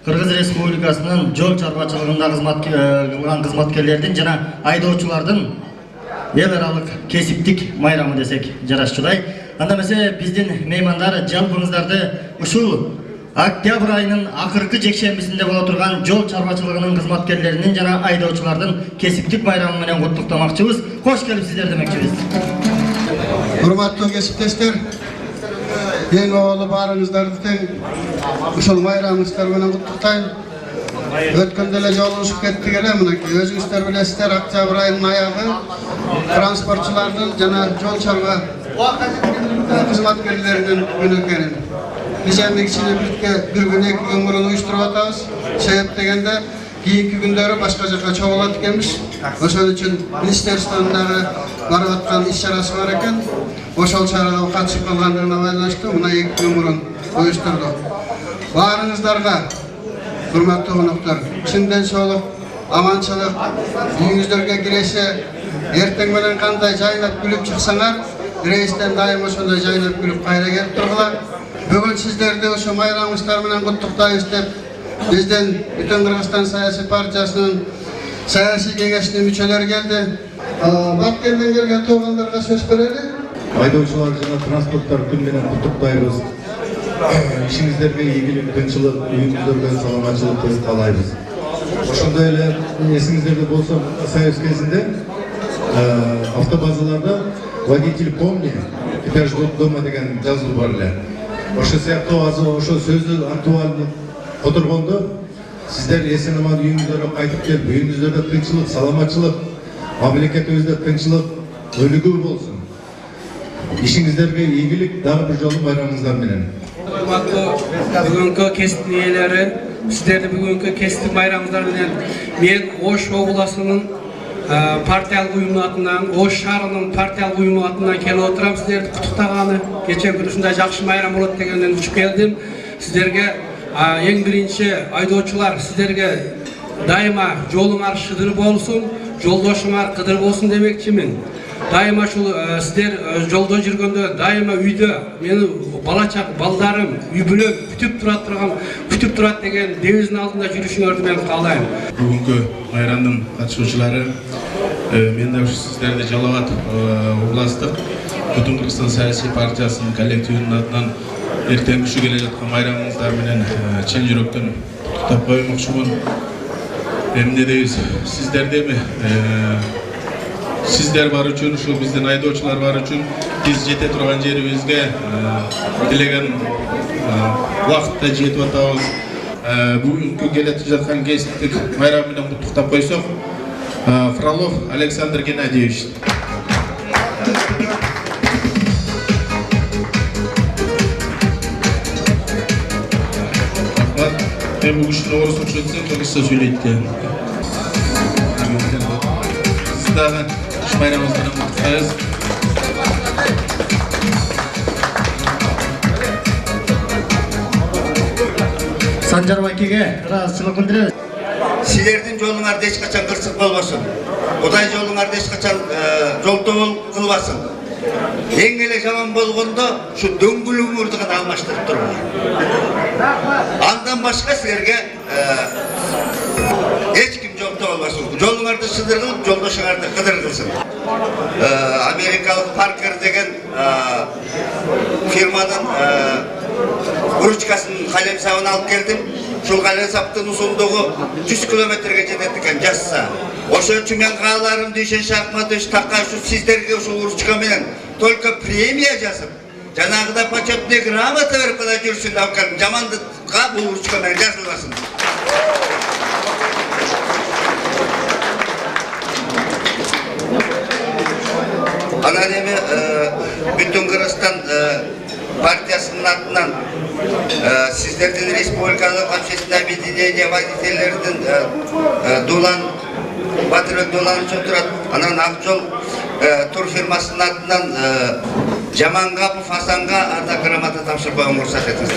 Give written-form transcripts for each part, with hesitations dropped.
Кыргыз Республикасынын жол чарбачылыгында кылган кызматкерлердин жана айдоочулардын эл аралык кесиптик майрамы десек жарашчылай. Анда эмесе биздин меймандар жалпыңыздарды ушул октябрь айынын акыркы жекшембисинде боло турган жол чарбачылыгынын кызматкерлеринин жана айдоочулардын кесиптик майрамы менен куттуктамакчыбыз. Кош келипсиздер демекчибиз. Урматтуу кесиптештер, ең оолу баарыңыздарды тең ушул майрамыңыздар менен куттуктайм. Өткөндө эле жолугушуп кеттик эле, мынакей өзүңүздөр билесиздер, октябрь айынын аягы транспортчулардын жана жол чарба кызматкерлеринин күнү экенин. Биз эми кичине бир күн 2 күн мурун уюштуруп атабыз. Себеп дегенде кийинки күндөрү башка жака чогулат экенбиз. Ошон үчүн министрликтодагы барып аткан иш-чарасы бар экен. Ошол чарага катышып калгандыгына байланыштуу мына 2 күн мурун уюштурдук. Баарыңыздарга урматтуу коноктор, чын денсаулык, аманчылык, үйүңүздөргө киреше, эртең менен кандай жайнап күлүп чыксаңар, рейстен дайым ошондой жайнап күлүп кайра келип тургула. Бүгүн сиздерди ошо майрамыңыздар менен куттуктайбыз деп биздин Бүтүн Кыргызстан саясий партиясынын саясий кеңешинин мүчөлөрү келди. Баткенден келген туугандарга сөз берели. Айдоочулар жана транспорттор күнү менен куттуктайбыз. Ишиңиздерге ийгилик, тынччылык, үйүңүздөргө саламатчылык тилеп каалайбыз. Ошондой эле эсиңиздерде болсо, союз кезинде автобазаларда водитель помни, теперь ждут дома деген жазуу бар эле. Ошо сыяктуу ошо сөздү антуалып отургондо сиздер эсен аман үйүңүздөргө кайтып келип, үйүңүздөрдө тынччылык, саламатчылык, мамлекетибизде тынччылык өнүгүү болсун. Ишиңиздерге ийгилик, дагы бир жолу байрамыңыздар менен. Бүгүнкү кесип ээлери, сиздерди бүгүнкү кесип майрамыңыздар менен мен Ош областынын партиялык уюмунун атынан, Ош шаарынын партиялык уюмунун атынан келип отурам. Сиздерди куттуктаганы, кечээ күнү ушундай жакшы майрам болот дегенден учуп келдим. Сиздерге эң биринчи айдоочулар, сиздерге дайыма жолуңар шыдыр болсун, жолдошуңар кыдыр болсун демекчимин. Дайыма ушул сиздер жолдо жүргөндө дайыма үйдө мени балачак балдарым, үй бүлөм күтүп турат деген девиздин алдында жүрүшүңөрдү мен каалайм. Бүгүнкү майрамдын катышуучулары, мен да сиздерди Жалал Абад областтык Бүтүн Кыргызстан саясий партиясынын коллективинин атынан эртең күшү келе жаткан майрамыңыздар менен чын жүрөктөн куттуктап коймокчумун. Эмне дейбиз, сиздердеми сиздер бар үчүн, ушул биздин айдоочулар бар үчүн биз жете турган жерибизге тилеген убакытта жетип атабыз. Бүгүнкү келе жаткан кесиптик майрам менен куттуктап койсок, Фролов Александр Геннадьевич. Мен bu kişinin orası uçurtsa kırgızca söyleydi. Siz daha iş bayramımızdan mutluyuz. Sancar Baki'ge razıçılık bildiririz. Sizlerдің жолуңарды эч качан кырсык болбосун. Кудай жолуңарды эч качан жолтоо кылбасын. Эң эле жаман болгондо ушу дөңгүлүңүрдү гана алмаштырып тургула. Андан башка силерге эч ким жолтоо болбосун. Жолуңарды шыдыр кылып, жолдошуңарды кыдыр кылсын. Америкалык Паркер деген фирманын ручкасын, калемсабын алып келдим. Шул калемсаптын узундугу 100 километрге жетет экен жазса. Ошон үчүн мен кааларымды Ишен Шахматович такка ушу сиздерге ушул ручка менен только премия жазып, жанагыда почетный грамота берип кала жүрсүн деп калдым. Жамандыкка бул ручка менен жазылбасын. Анан эми Бүтүн Кыргызстан партиясынын атынан сиздердин республикалык общественное объединение водительдердин Дулан Батырбек Дуланович отурат. Анан Акжол турфирмасынын атынан Жамангапов Асанга ардак грамота тапшырып коюңузду уруксат этиңиз.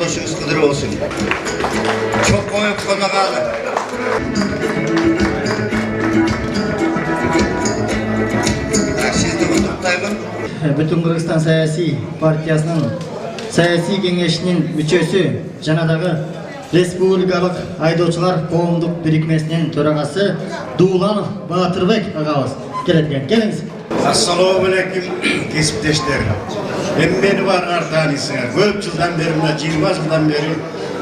жолдошуңуз кыдыр болsun. Çok koyup kona kalın. Sizді құттықтаймын. Бүтін Қырғызстан саяси партиясының саяси кеңешінің мүшесі жанадағы республикалық айдоочулар коомдук бирикмесинин төрагасы Дууланов Баатырбек агабыз келеткен. Келиңиз. Ассаламу алейкум, кесиптештер. Мени бар артанысыңар. Көп жылдан бери, 20 жылдан бери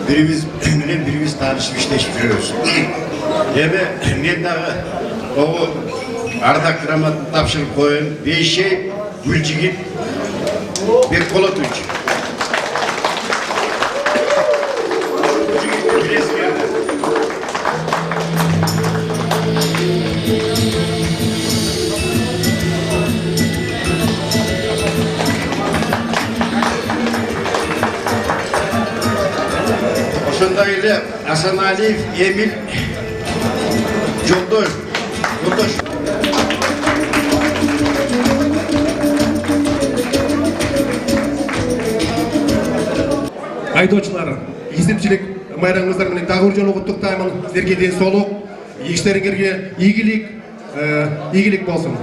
бирибиз таанышып иштешип жүрөбүз. Мен дагы ардак грамотаны тапшырып коеюн. Бейшей Гүлжигит Бекболотович. Ошондой эле Асаналиев Эмиль Жолдош. Айдоочулар, есепчилик майрамыңыздар менен дагы бир жолу куттуктаймын. Силерге денсаулык, иштериңерге ийгилик болсун.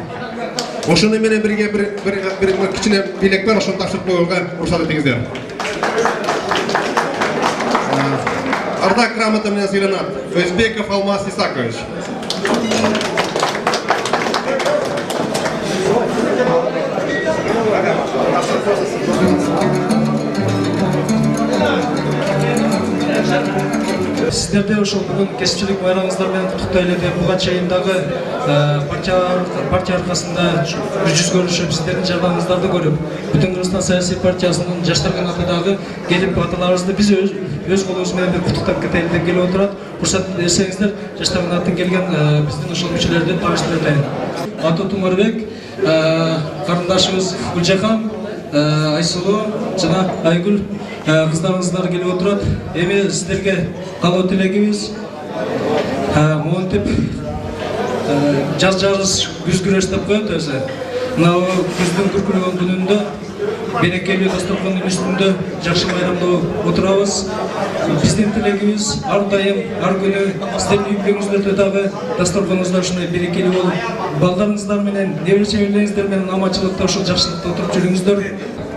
Ошону менен бирге бир кичине бийлек бар, ошону тапшырып коюуга уруксат этиңиздер. Ардак грамота менен сыйланат Өзбеков Алмаз Исакович. Сіздерде ошол бүгүн кесипчилик байрамыңыздар менен куттуктайлы деп буга чейин дагы партия аркасында жүз көрүшүп сиздердин жардамыңыздарды көрүп Бүтүн Кыргызстан саясий партиясынын жаштар канаты дагы келип аталарыбызды биз өз колубуз менен бир куттуктап кетели деп келип отурат. Уруксат берсеңиздер жаштар канаттын келген биздин ошол мүчөлөрдү тааныштырып өтөйүн. Аты Тумарбек, карындашыбыз Гүлжахан, Айсулуу жана Айгүл кыздарыңыздар келип отурат. Эми сиздерге калуу тилегибиз монтип жаз күз күрөш деп коет өзү. Мына күздүн күркүрөгөн күнүндө берекелүү дасторкондун үстүндө жакшы майрамдап отурабыз. Биздин тилегибиз ар дайым, ар күнү сиздердин үйлөрүңүздөрдө дагы дасторконуңуздар ушундай берекелүү болуп, балдарыңыздар менен, небере-чеберлериңиздер менен аманчылыкта ушул жакшылыкта отуруп жүрүңүздөр.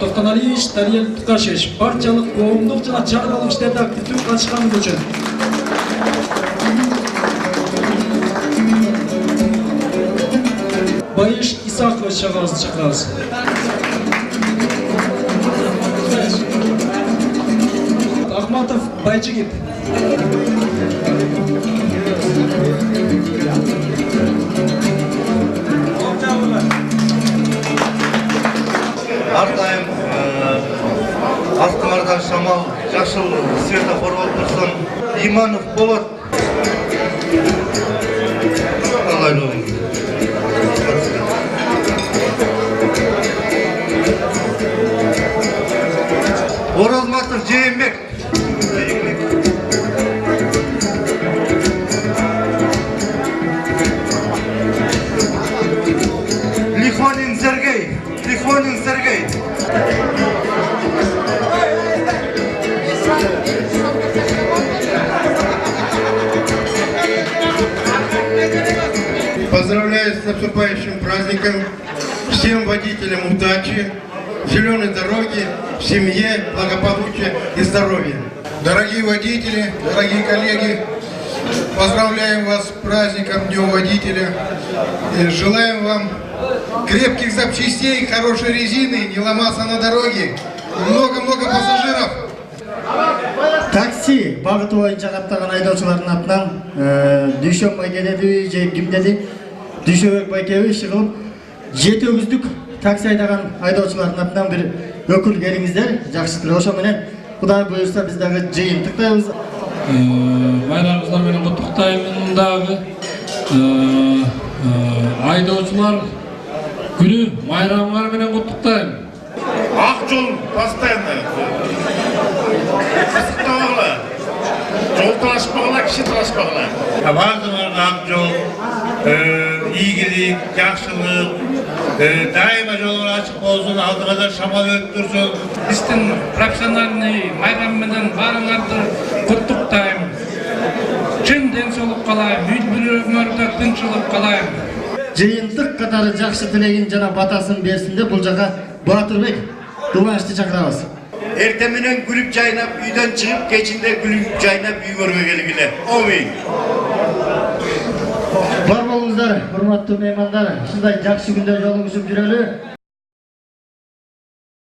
Токтоналиевич Дариел Тукашевич партиялык, коомдук жана чаралык иштерде активдүү катышканыңыз үчүн. Байыш Исакович агабызды чакырабыз. Ахматов Байжигит. Ар дайым астыңардан шамал жашыл светофор болуп турсун. Иманов Болот. Оразматов Жээнбек. Лихонин Сергей. Поздравляю с наступающим праздником, всем водителям удачи, зеленой дороги, в семье, благополучия и здоровья. Дорогие водители, дорогие коллеги, поздравляем вас с праздником Днем Водителя. И желаем вам крепких запчастей, хорошей резины, не ломаться на дороге, много-много пассажиров. Такси багыты боюнча каттаган айдоочулардын атынан Дүйшөн байкедеби же кимдеди Дүйшөбек байкеби чыгып 7 өгүздүк такси айдаган айдоочулардын атынан бир өкүл келиңиздер. Жакшы эле ошо менен Кудай буюрса биз дагы жыйынтыктайбыз. Байрамыңыздар менен куттуктаймын дагы. Айдоочулар күнү майрамыңар менен куттуктайм. Ак жол постоянно. Кысыктабагыла. Жол талашпагыла, киши талашпагыла. Бардыңарга ак жол, ийгилик, жакшылык, дайыма жолу ачык болсун, алдыга да шамал өттүрсүн. Биздин профессиональный майрам менен баарыңарды куттуктайм. Чын ден соолук каалайм, үй өмүрдө тынчылык каалайм. Жыйынтык катары жакшы тилегин жана батасын берсин деп бул жака Баатырбек Дубашты чакырабыз. Эртең менен күлүп жайнап үйдөн чыгып, кечинде күлүп жайнап үйгөргө келгиле. Омин. Бар болуңуздар, урматтуу меймандар. Ушундай жакшы күндө жолугушуп жүрөлү.